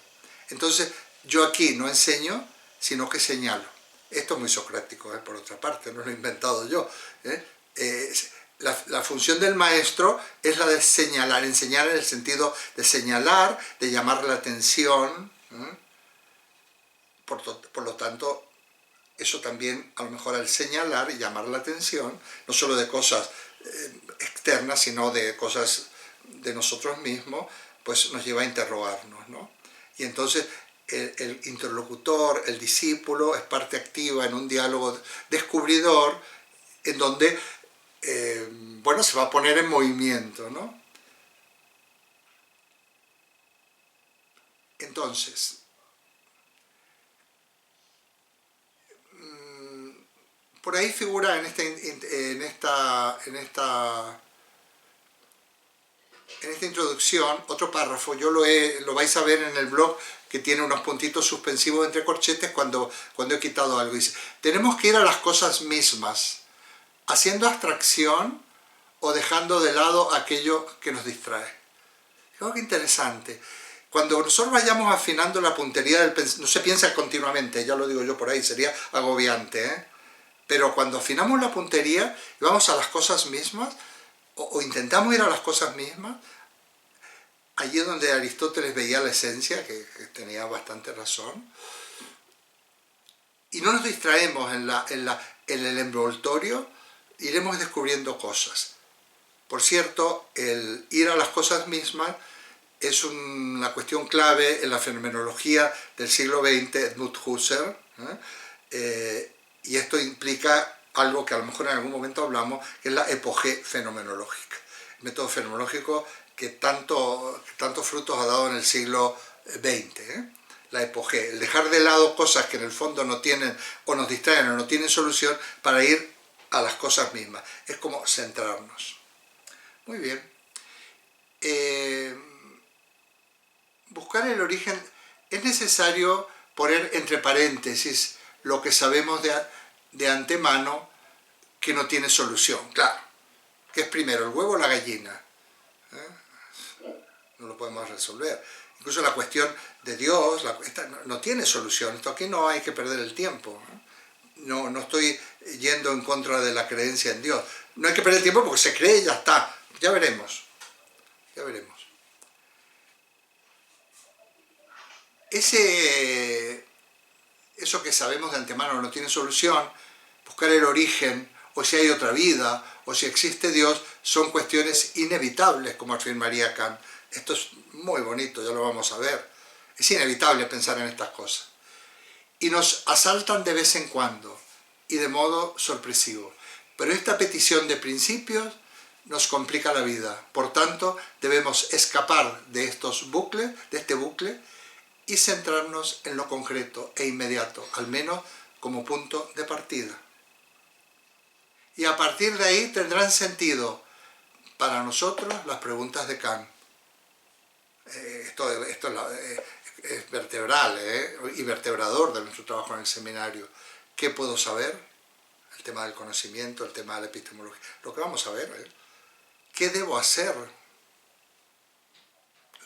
Entonces, yo aquí no enseño, sino que señalo. Esto es muy socrático, por otra parte, no lo he inventado yo. La función del maestro es la de señalar, enseñar en el sentido de señalar, de llamar la atención. Por lo tanto, eso también, a lo mejor al señalar y llamar la atención, no solo de cosas externas, sino de cosas de nosotros mismos, pues nos lleva a interrogarnos, ¿no? Y entonces el interlocutor, el discípulo, es parte activa en un diálogo descubridor, en donde se va a poner en movimiento, ¿no? Entonces, por ahí figura en esta introducción otro párrafo. Lo vais a ver en el blog, que tiene unos puntitos suspensivos entre corchetes cuando he quitado algo. Dice, tenemos que ir a las cosas mismas, haciendo abstracción o dejando de lado aquello que nos distrae. Creo que interesante. Cuando nosotros vayamos afinando la puntería del pensamiento, no se piensa continuamente, ya lo digo yo por ahí, sería agobiante, pero cuando afinamos la puntería y vamos a las cosas mismas, o intentamos ir a las cosas mismas, allí es donde Aristóteles veía la esencia, que tenía bastante razón, y no nos distraemos en el envoltorio, iremos descubriendo cosas. Por cierto, el ir a las cosas mismas es una cuestión clave en la fenomenología del siglo XX, Edmund Husserl, y esto implica algo que a lo mejor en algún momento hablamos, que es la epogé fenomenológica. El método fenomenológico que tantos frutos ha dado en el siglo XX. La epogé, el dejar de lado cosas que en el fondo no tienen, o nos distraen o no tienen solución, para ir a las cosas mismas. Es como centrarnos. Muy bien. Buscar el origen, es necesario poner entre paréntesis lo que sabemos de antemano que no tiene solución. Claro, ¿qué es primero, el huevo o la gallina? No lo podemos resolver. Incluso la cuestión de Dios no tiene solución. Esto aquí no hay que perder el tiempo. No estoy yendo en contra de la creencia en Dios. No hay que perder el tiempo porque se cree y ya está. Ya veremos. Ya veremos. Eso que sabemos de antemano no tiene solución, buscar el origen, o si hay otra vida, o si existe Dios, son cuestiones inevitables, como afirmaría Kant. Esto es muy bonito, ya lo vamos a ver. Es inevitable pensar en estas cosas. Y nos asaltan de vez en cuando y de modo sorpresivo. Pero esta petición de principios nos complica la vida. Por tanto, debemos escapar de estos bucles, de este bucle, y centrarnos en lo concreto e inmediato, al menos como punto de partida. Y a partir de ahí tendrán sentido para nosotros las preguntas de Kant. Esto es vertebral y vertebrador de nuestro trabajo en el seminario. ¿Qué puedo saber? El tema del conocimiento, el tema de la epistemología. Lo que vamos a ver, ¿qué debo hacer?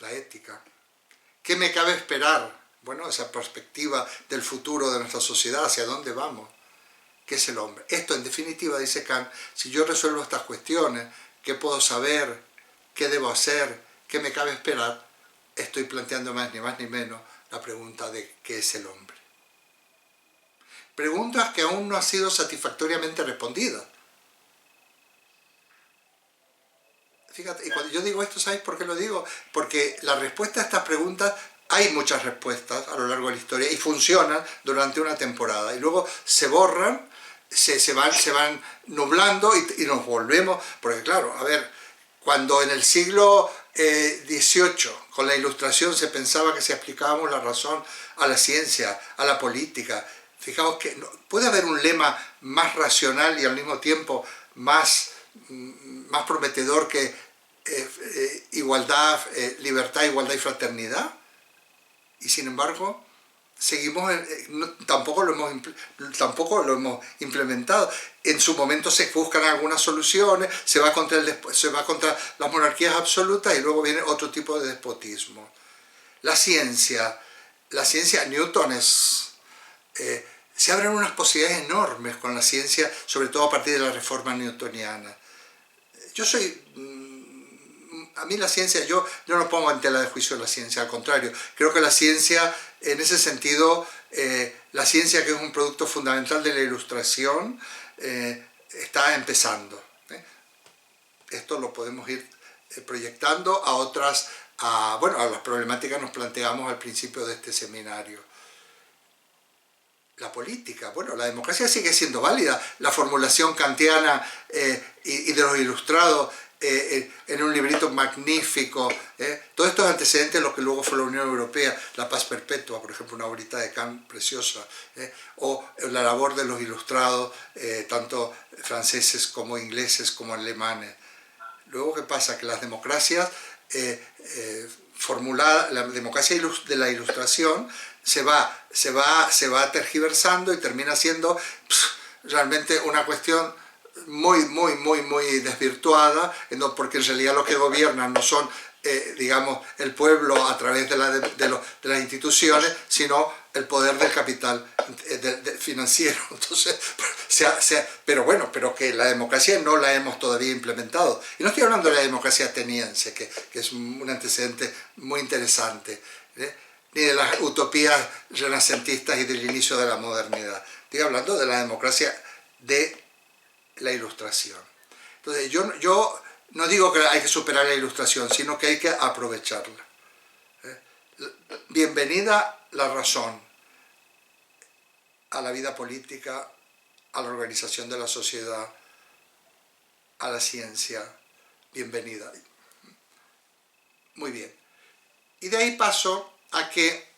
La ética. ¿Qué me cabe esperar? Bueno, esa perspectiva del futuro de nuestra sociedad, hacia dónde vamos. ¿Qué es el hombre? Esto, en definitiva, dice Kant, si yo resuelvo estas cuestiones, ¿qué puedo saber? ¿Qué debo hacer? ¿Qué me cabe esperar? Estoy planteando más ni menos la pregunta de ¿qué es el hombre? Preguntas que aún no han sido satisfactoriamente respondidas. Fíjate, y cuando yo digo esto, ¿sabéis por qué lo digo? Porque la respuesta a estas preguntas, hay muchas respuestas a lo largo de la historia y funcionan durante una temporada y luego se borran, se van nublando y nos volvemos, porque claro, a ver, cuando en el siglo XVIII con la Ilustración se pensaba que si aplicábamos la razón a la ciencia, a la política, fijaos que puede haber un lema más racional y al mismo tiempo más prometedor que igualdad, libertad, igualdad y fraternidad. Y sin embargo, seguimos, tampoco lo hemos implementado. En su momento se buscan algunas soluciones, se va contra las monarquías absolutas y luego viene otro tipo de despotismo. La ciencia Newton se abren unas posibilidades enormes con la ciencia, sobre todo a partir de la reforma newtoniana. A mí la ciencia, yo no pongo en tela de juicio la ciencia, al contrario, creo que la ciencia, en ese sentido, la ciencia que es un producto fundamental de la Ilustración, está empezando. Esto lo podemos ir proyectando a otras, a las problemáticas que nos planteamos al principio de este seminario. La política, la democracia sigue siendo válida, la formulación kantiana y de los Ilustrados, en un librito magnífico, todos estos antecedentes de lo que luego fue la Unión Europea, la paz perpetua, por ejemplo, una obrita de Kant preciosa, o la labor de los Ilustrados, tanto franceses como ingleses como alemanes. Luego, ¿qué pasa? Que las democracias la democracia de la Ilustración se va tergiversando y termina siendo realmente una cuestión muy desvirtuada, porque en realidad lo que gobiernan no son, el pueblo a través de las instituciones, sino el poder del capital financiero. Entonces, pero que la democracia no la hemos todavía implementado. Y no estoy hablando de la democracia ateniense, que es un antecedente muy interesante, ni de las utopías renacentistas y del inicio de la modernidad. Estoy hablando de la democracia de la Ilustración. Entonces, yo no digo que hay que superar la Ilustración, sino que hay que aprovecharla. Bienvenida la razón a la vida política, a la organización de la sociedad, a la ciencia. Bienvenida. Muy bien. Y de ahí paso a que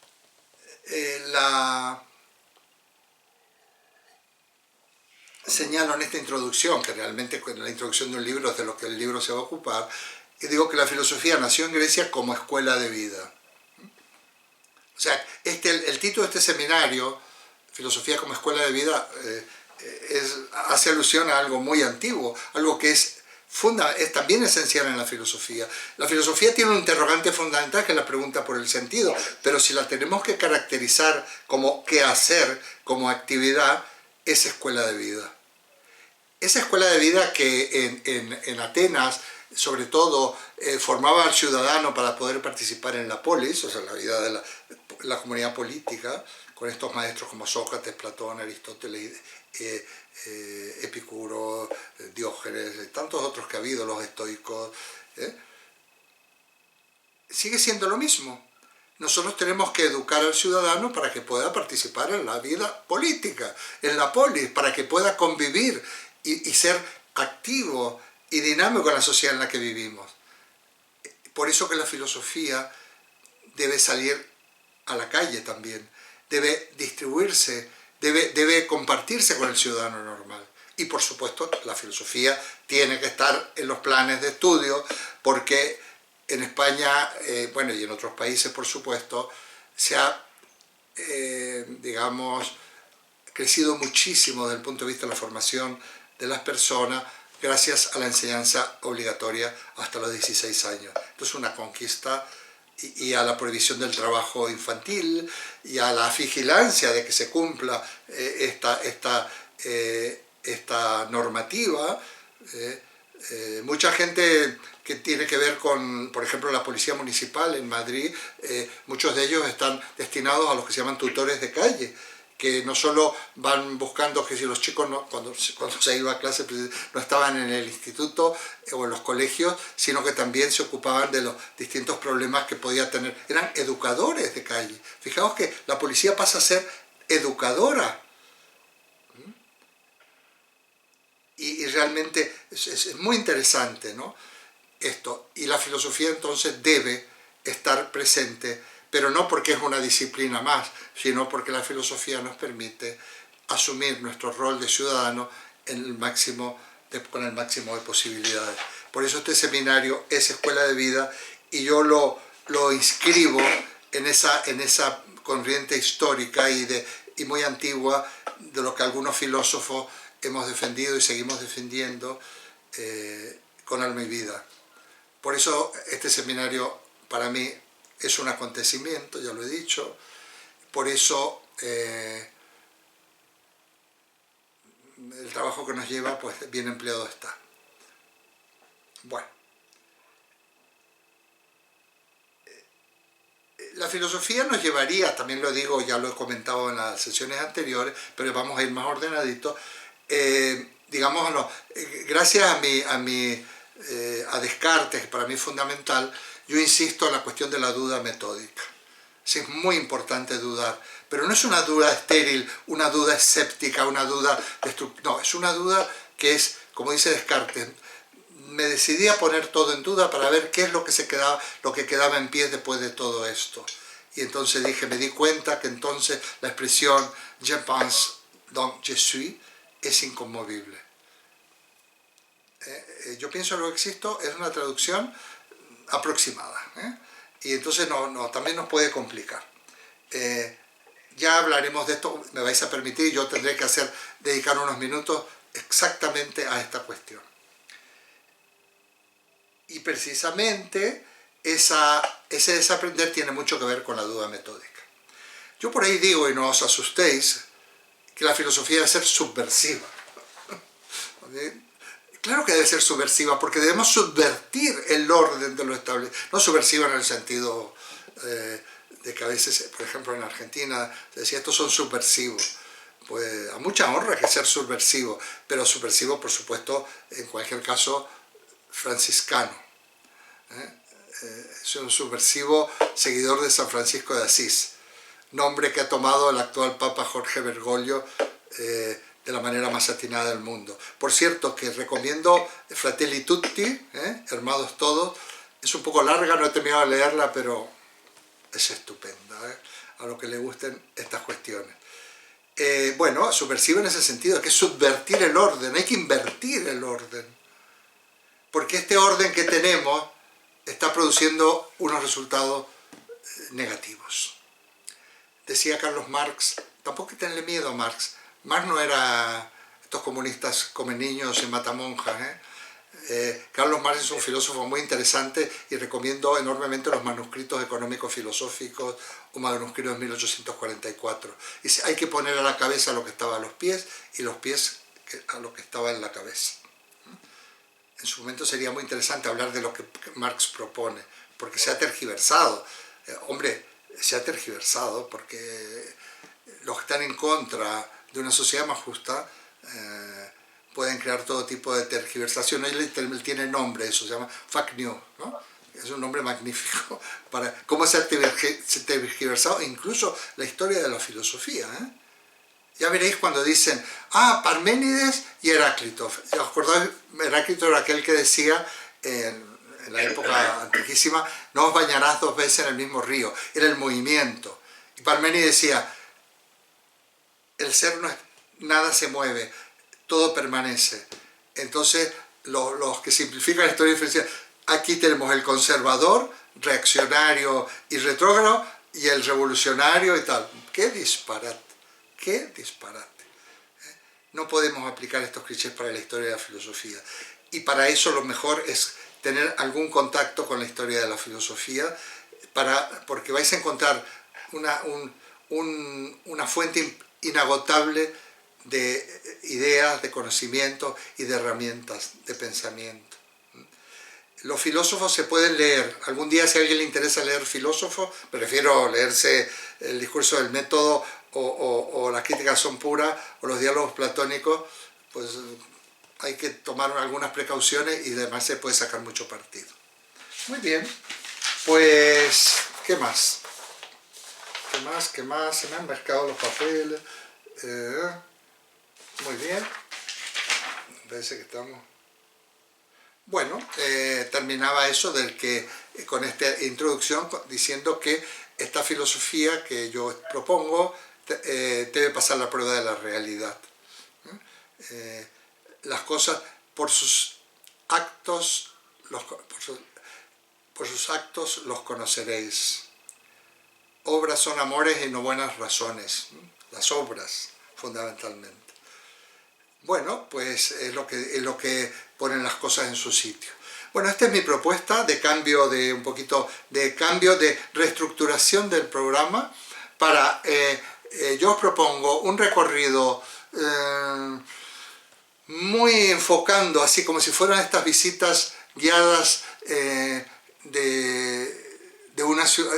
señalo en esta introducción, que realmente la introducción de un libro es de lo que el libro se va a ocupar, y digo que la filosofía nació en Grecia como escuela de vida. O sea, el título de este seminario, Filosofía como escuela de vida, hace alusión a algo muy antiguo, algo que es también esencial en la filosofía. La filosofía tiene un interrogante fundamental que es la pregunta por el sentido, pero si la tenemos que caracterizar como qué hacer, como actividad, es escuela de vida. Esa escuela de vida que en Atenas, sobre todo, formaba al ciudadano para poder participar en la polis, o sea, en la vida de la comunidad política, con estos maestros como Sócrates, Platón, Aristóteles, Epicuro, Diógenes, tantos otros que ha habido, los estoicos, sigue siendo lo mismo. Nosotros tenemos que educar al ciudadano para que pueda participar en la vida política, en la polis, para que pueda convivir y ser activo y dinámico en la sociedad en la que vivimos. Por eso que la filosofía debe salir a la calle también, debe distribuirse, debe compartirse con el ciudadano normal. Y por supuesto la filosofía tiene que estar en los planes de estudio, porque en España, bueno, y en otros países por supuesto, se ha, digamos, crecido muchísimo desde el punto de vista de la formación de las personas gracias a la enseñanza obligatoria hasta los 16 años. Esto es una conquista, y a la prohibición del trabajo infantil y a la vigilancia de que se cumpla esta normativa. Mucha gente que tiene que ver con, por ejemplo, la policía municipal en Madrid, muchos de ellos están destinados a los que se llaman tutores de calle, que no solo van buscando que si los chicos cuando se iba a clase pues, no estaban en el instituto o en los colegios, sino que también se ocupaban de los distintos problemas que podía tener. Eran educadores de calle. Fijaos que la policía pasa a ser educadora. Y realmente es muy interesante, ¿no? Esto. Y la filosofía entonces debe estar presente, pero no porque es una disciplina más, sino porque la filosofía nos permite asumir nuestro rol de ciudadano con el máximo de posibilidades. Por eso este seminario es Escuela de Vida, y yo lo inscribo en esa corriente histórica y muy antigua de lo que algunos filósofos hemos defendido y seguimos defendiendo con alma y vida. Por eso este seminario para mí es un acontecimiento, ya lo he dicho. Por eso el trabajo que nos lleva, pues bien empleado está. Bueno, la filosofía nos llevaría, también lo digo, ya lo he comentado en las sesiones anteriores, pero vamos a ir más ordenaditos. Digamos, gracias a Descartes, que para mí es fundamental, yo insisto en la cuestión de la duda metódica. Sí, es muy importante dudar, pero no es una duda estéril, una duda escéptica, una duda destructiva. No, es una duda que es, como dice Descartes, me decidí a poner todo en duda para ver qué es lo que quedaba en pie después de todo esto. Y entonces me di cuenta que entonces la expresión je pense donc je suis es inconmovible. Yo pienso lo que existo es una traducción aproximada, y entonces también nos puede complicar. Ya hablaremos de esto, me vais a permitir, yo tendré que dedicar unos minutos exactamente a esta cuestión. Y precisamente ese desaprender tiene mucho que ver con la duda metódica. Yo por ahí digo, y no os asustéis, que la filosofía debe ser subversiva. Claro que debe ser subversiva, porque debemos subvertir el orden de lo establecido. No subversiva en el sentido de que a veces, por ejemplo en Argentina, se decía estos son subversivos. Pues a mucha honra que ser subversivo, pero subversivo por supuesto, en cualquier caso, franciscano. Es un subversivo seguidor de San Francisco de Asís, nombre que ha tomado el actual Papa Jorge Bergoglio de la manera más atinada del mundo. Por cierto, que recomiendo Fratelli Tutti, Hermanos Todos. Es un poco larga, no he terminado de leerla, pero es estupenda, a lo que le gusten estas cuestiones. Bueno, subversivo en ese sentido, que es subvertir el orden, hay que invertir el orden. Porque este orden que tenemos está produciendo unos resultados negativos. Decía Carlos Marx, tampoco hay que tenerle miedo a Marx. Marx no era estos comunistas come niños y mata monjas. Carlos Marx es un filósofo muy interesante y recomiendo enormemente los manuscritos económicos filosóficos, un manuscrito de 1844. Dice, hay que poner a la cabeza lo que estaba a los pies y los pies a lo que estaba en la cabeza. En su momento sería muy interesante hablar de lo que Marx propone, porque se ha tergiversado. Hombre, se ha tergiversado porque los que están en contra de una sociedad más justa pueden crear todo tipo de tergiversación. Él tiene nombre, eso se llama fake news, ¿no? es un nombre magnífico para cómo se ha tergiversado incluso la historia de la filosofía. Ya veréis cuando dicen, Parménides y Heráclito. ¿Os acordáis? Heráclito era aquel que decía en la época antiquísima, no os bañarás 2 veces en el mismo río. Era el movimiento. Y Parménides decía, el ser no es, nada se mueve, todo permanece. Entonces, los que simplifican la historia diferencial, aquí tenemos el conservador, reaccionario y retrógrado, y el revolucionario y tal. ¡Qué disparate! ¡Qué disparate! No podemos aplicar estos clichés para la historia de la filosofía. Y para eso lo mejor es tener algún contacto con la historia de la filosofía, porque vais a encontrar una fuente inagotable de ideas, de conocimiento y de herramientas de pensamiento. Los filósofos se pueden leer. Algún día, si a alguien le interesa leer filósofos, prefiero leerse el discurso del método o las críticas son puras o los diálogos platónicos, pues hay que tomar algunas precauciones y además se puede sacar mucho partido. Muy bien, pues, ¿qué más? ¿Qué más? Se me han marcado los papeles. Muy bien. Parece que estamos... Bueno, terminaba eso del que, con esta introducción, diciendo que esta filosofía que yo propongo debe pasar la prueba de la realidad. Las cosas, por sus actos los conoceréis. Obras son amores y no buenas razones. Las obras, fundamentalmente. Bueno, pues es lo que ponen las cosas en su sitio. Bueno, esta es mi propuesta de cambio, de reestructuración del programa. Yo os propongo un recorrido muy enfocando, así como si fueran estas visitas guiadas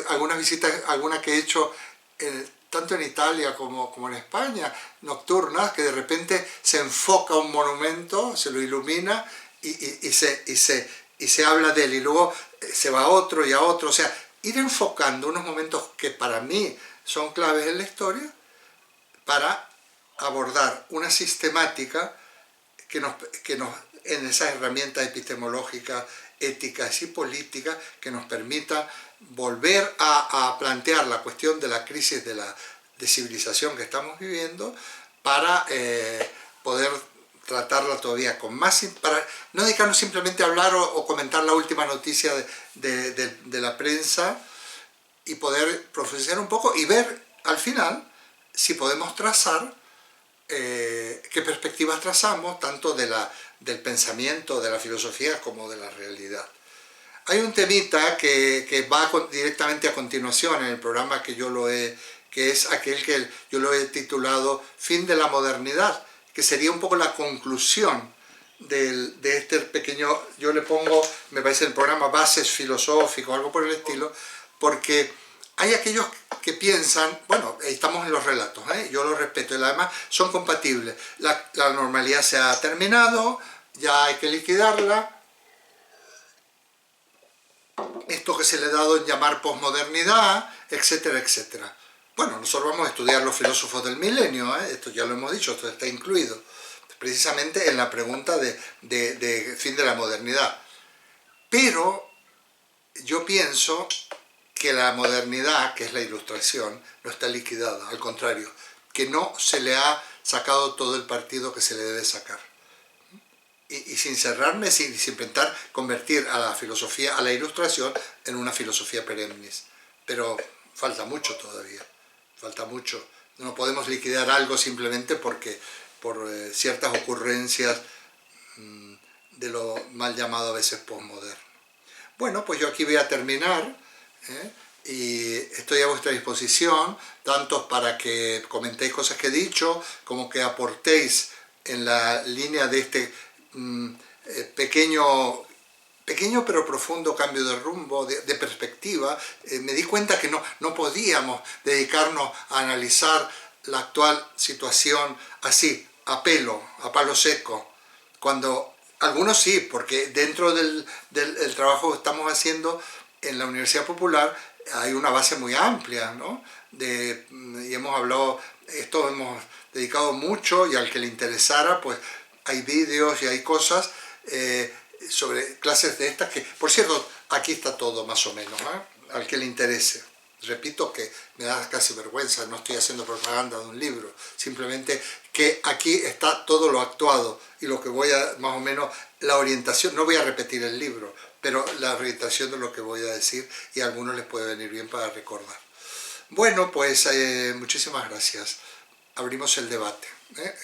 algunas visitas, alguna que he hecho tanto en Italia como en España, nocturnas, que de repente se enfoca un monumento, se lo ilumina y se habla de él, y luego se va a otro y a otro. O sea, ir enfocando unos momentos que para mí son claves en la historia para abordar una sistemática que nos en esas herramientas epistemológicas, éticas y políticas que nos permita volver a plantear la cuestión de la crisis de civilización que estamos viviendo para poder tratarla todavía con más, para no dedicarnos simplemente a hablar o comentar la última noticia de la prensa, y poder profundizar un poco y ver al final si podemos trazar qué perspectivas trazamos, tanto del pensamiento, de la filosofía, como de la realidad. Hay un temita que va directamente a continuación en el programa que es aquel que yo lo he titulado Fin de la modernidad, que sería un poco la conclusión de este pequeño, yo le pongo, me parece el programa Bases Filosóficos, algo por el estilo, porque hay aquellos que piensan, bueno, estamos en los relatos, yo los respeto y además son compatibles. La normalidad se ha terminado, ya hay que liquidarla. Esto que se le ha dado en llamar posmodernidad, etcétera, etcétera. Bueno, nosotros vamos a estudiar los filósofos del milenio, esto ya lo hemos dicho, esto está incluido, precisamente en la pregunta de fin de la modernidad. Pero yo pienso que la modernidad, que es la Ilustración, no está liquidada, al contrario, que no se le ha sacado todo el partido que se le debe sacar. Y sin cerrarme, sin intentar convertir a la filosofía, a la Ilustración, en una filosofía perennis. Pero falta mucho todavía, falta mucho. No podemos liquidar algo simplemente por ciertas ocurrencias de lo mal llamado a veces posmoderno. Bueno, pues yo aquí voy a terminar, y estoy a vuestra disposición, tanto para que comentéis cosas que he dicho, como que aportéis en la línea de este pequeño pero profundo cambio de rumbo, de perspectiva. Me di cuenta que no podíamos dedicarnos a analizar la actual situación así, a palo seco, cuando Algunos sí, porque dentro del trabajo que estamos haciendo en la Universidad Popular hay una base muy amplia, ¿no? Y hemos hablado, esto hemos dedicado mucho, y al que le interesara, pues hay vídeos y hay cosas sobre clases de estas que, por cierto, aquí está todo más o menos, ¿eh? Al que le interese. Repito que me da casi vergüenza, no estoy haciendo propaganda de un libro, simplemente que aquí está todo lo actuado y lo que voy a, más o menos, la orientación, no voy a repetir el libro, pero la orientación de lo que voy a decir, y a algunos les puede venir bien para recordar. Bueno, pues muchísimas gracias. Abrimos el debate, ¿eh?